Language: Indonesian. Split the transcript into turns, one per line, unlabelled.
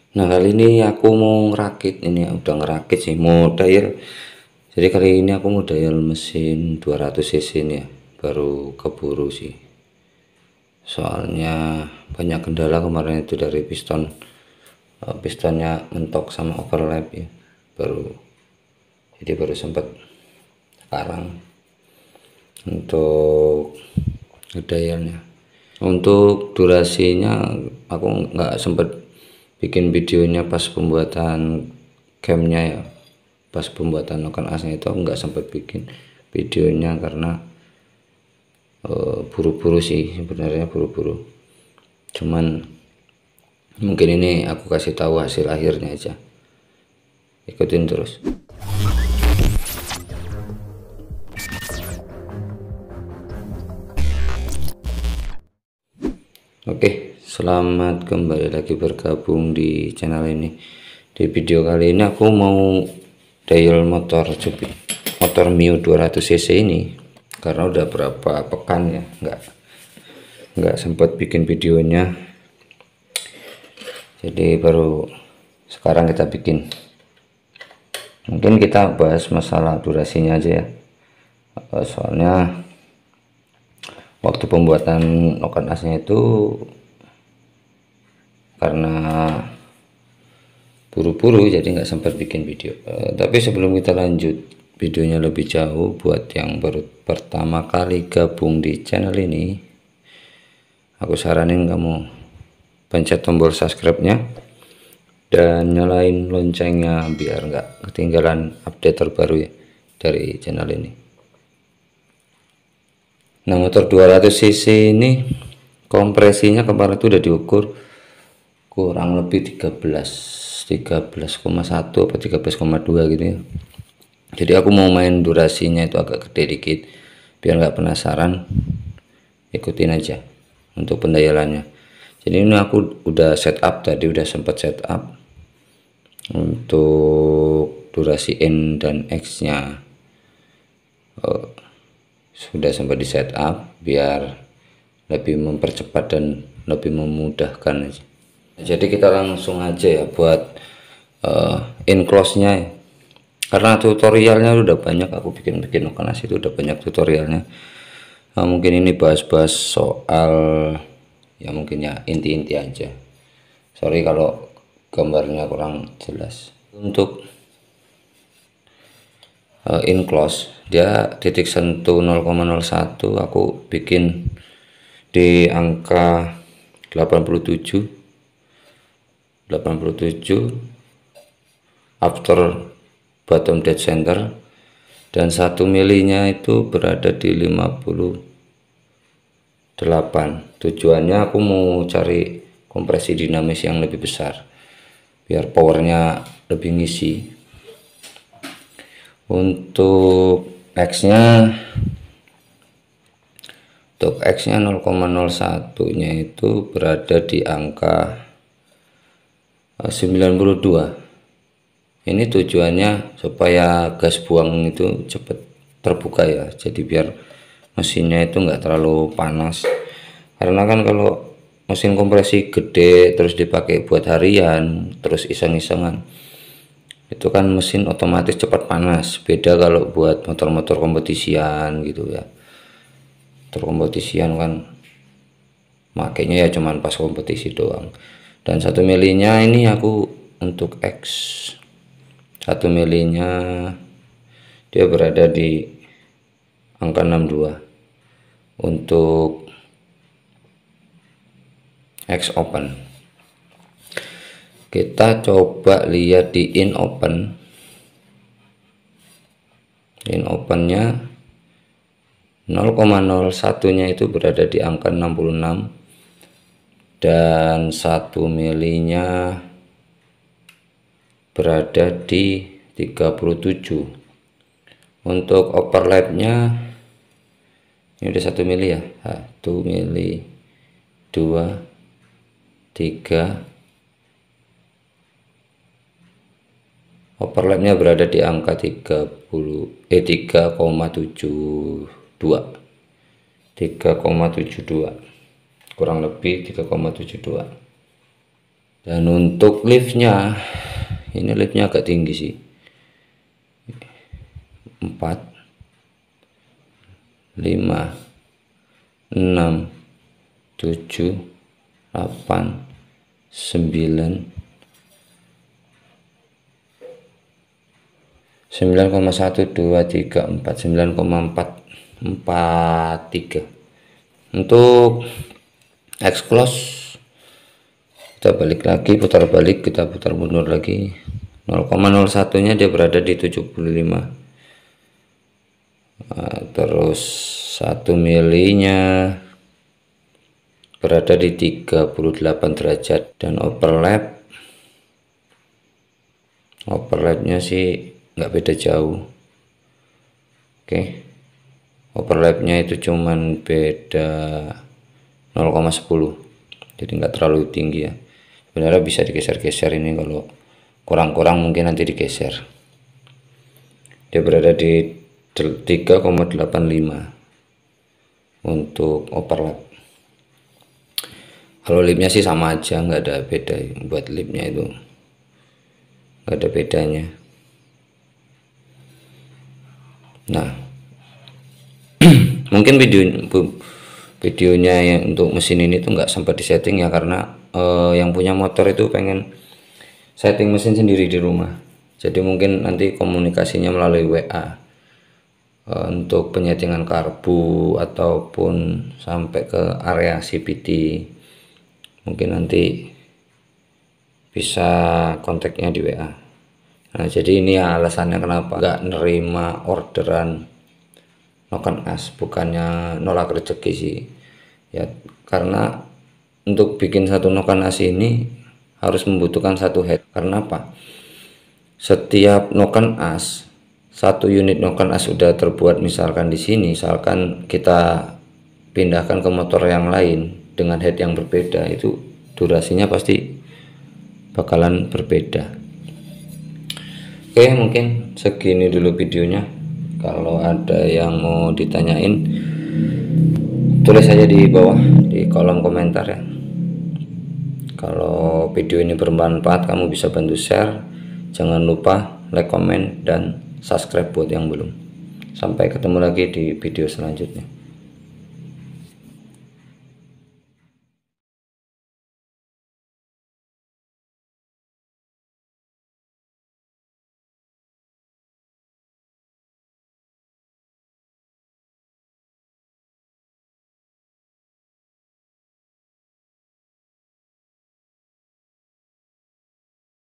Nah, kali ini aku mau ngerakit, ini udah ngerakit sih, mau dial. Jadi kali ini aku mau dial mesin 200 cc ini ya, baru keburu sih. Soalnya banyak kendala kemarin itu dari pistonnya mentok sama overlap ya. Baru sempat sekarang untuk dialnya. Untuk durasinya aku nggak sempet bikin videonya pas pembuatan camnya ya, pas pembuatan lokan asnya itu aku nggak sempet bikin videonya karena buru-buru sih, sebenarnya buru-buru. Cuman mungkin ini aku kasih tahu hasil akhirnya aja, ikutin terus. Oke, selamat kembali lagi bergabung di channel ini. Di video kali ini aku mau dial motor Mio 200 cc ini, karena udah berapa pekan ya nggak sempat bikin videonya. Jadi baru sekarang kita bikin. Mungkin kita bahas masalah durasinya aja ya. Soalnya waktu pembuatan lokan asnya itu karena buru-buru jadi nggak sempat bikin video. Tapi sebelum kita lanjut videonya lebih jauh, buat yang baru pertama kali gabung di channel ini, aku saranin kamu pencet tombol subscribe-nya dan nyalain loncengnya biar nggak ketinggalan update terbaru ya dari channel ini. Nah, motor 200 cc ini kompresinya kemarin itu udah diukur kurang lebih 13,1 atau 13,2 gitu ya. Jadi aku mau main durasinya itu agak gede dikit biar nggak penasaran, ikutin aja untuk pendayalannya. Jadi ini aku udah setup tadi, udah sempat setup untuk durasi N dan X nya, sudah sempat di setup biar lebih mempercepat dan lebih memudahkan aja. Jadi kita langsung aja ya buat enclose nya ya. Karena tutorialnya udah banyak, aku bikin lokan as itu udah banyak tutorialnya. Nah, mungkin ini bahas-bahas soal ya, mungkin ya inti-inti aja. Sorry kalau gambarnya kurang jelas. Untuk enclose dia titik sentuh 0,01 aku bikin di angka 87 after bottom dead center, dan 1 milinya itu berada di 58. Tujuannya aku mau cari kompresi dinamis yang lebih besar biar powernya lebih ngisi. Untuk X nya 0,01 nya itu berada di angka 92. Ini tujuannya supaya gas buang itu cepat terbuka ya, jadi biar mesinnya itu enggak terlalu panas. Karena kan kalau mesin kompresi gede terus dipakai buat harian terus iseng-isengan, itu kan mesin otomatis cepat panas. Beda kalau buat motor-motor kompetisian gitu ya. Motor kompetisian kan makanya ya cuman pas kompetisi doang. Dan 1 milinya ini aku untuk X 1 milinya dia berada di angka 62. Untuk X open kita coba lihat di in opennya 0,01 nya itu berada di angka 66 dan 1 milinya berada di 37. Untuk overlapnya ini udah 1 mili ya, 1 mili 2 3, overlapnya berada di angka 3,72, kurang lebih 3,72. Dan untuk liftnya, ini liftnya agak tinggi sih, 4, 5, 6, 7, 8, 9, 9,1, 2, 3, 4, 9,443. Untuk X-close kita balik lagi, putar balik, kita putar mundur lagi, 0,01 nya dia berada di 75. Nah, terus 1 milinya berada di 38 derajat, dan overlapnya sih nggak beda jauh. Oke, overlapnya itu cuman beda 0,10, jadi nggak terlalu tinggi ya. Sebenarnya bisa digeser-geser ini, kalau kurang-kurang mungkin nanti digeser. Dia berada di 3,85 untuk overlap. Kalau lipnya sih sama aja, nggak ada beda. Buat lipnya itu nggak ada bedanya. Nah, mungkin videonya yang untuk mesin ini tuh nggak sempat disetting ya, karena yang punya motor itu pengen setting mesin sendiri di rumah. Jadi mungkin nanti komunikasinya melalui WA untuk penyetingan karbu ataupun sampai ke area CVT. Mungkin nanti bisa kontaknya di WA. Nah, jadi ini ya alasannya kenapa nggak nerima orderan noken as, bukannya nolak rezeki sih ya, karena untuk bikin satu noken as ini harus membutuhkan satu head. Karena apa? Setiap noken as, satu unit noken as sudah terbuat misalkan di sini, misalkan kita pindahkan ke motor yang lain dengan head yang berbeda, itu durasinya pasti bakalan berbeda. Oke, mungkin segini dulu videonya. Kalau ada yang mau ditanyain, tulis saja di bawah di kolom komentar ya. Kalau video ini bermanfaat, kamu bisa bantu share. Jangan lupa like, komen, dan subscribe buat yang belum. Sampai ketemu lagi di video selanjutnya.